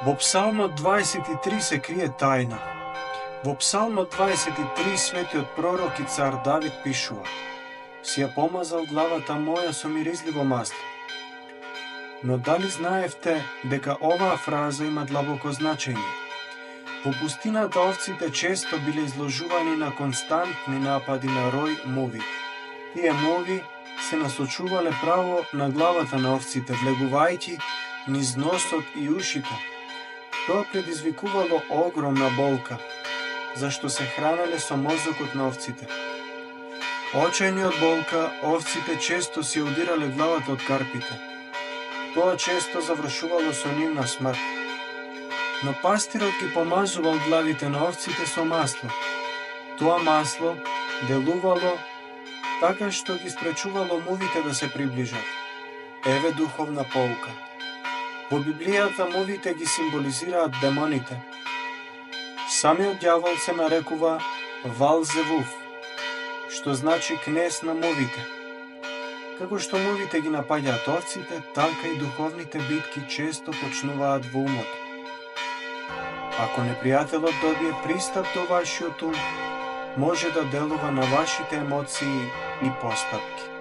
Во Псалмот 23 се крие тајна. Во Псалмот 23 светиот пророк и цар Давид пишува: Си ја помазал главата моја со миризливо масло. Но дали знаевте дека оваа фраза има длабоко значење? Во пустината овците често биле изложувани на константни напади на рој муви. Тие муви се насочувале право на главата на овците, влегувајќи низ носот и ушите. Тоа предизвикувало огромна болка, зашто се хранеле со мозокот на овците. Очајни од болка, овците често си удирале главата од карпите. Тоа често завршувало со нивна смрт. Но пастирот ги помазувал главите на овците со масло. Тоа масло делувало така што ги спречувало мувите да се приближат. Еве духовна поука. Во Библијата мувите ги символизираат демоните. Самиот ѓавол се нарекува Ваалзевуф, што значи кнез на мувите. Како што мувите ги напаѓаат овците, така и духовните битки често почнуваат во умот. Ако непријателот добие пристап до вашиот ум, може да делува на вашите емоции и постапки.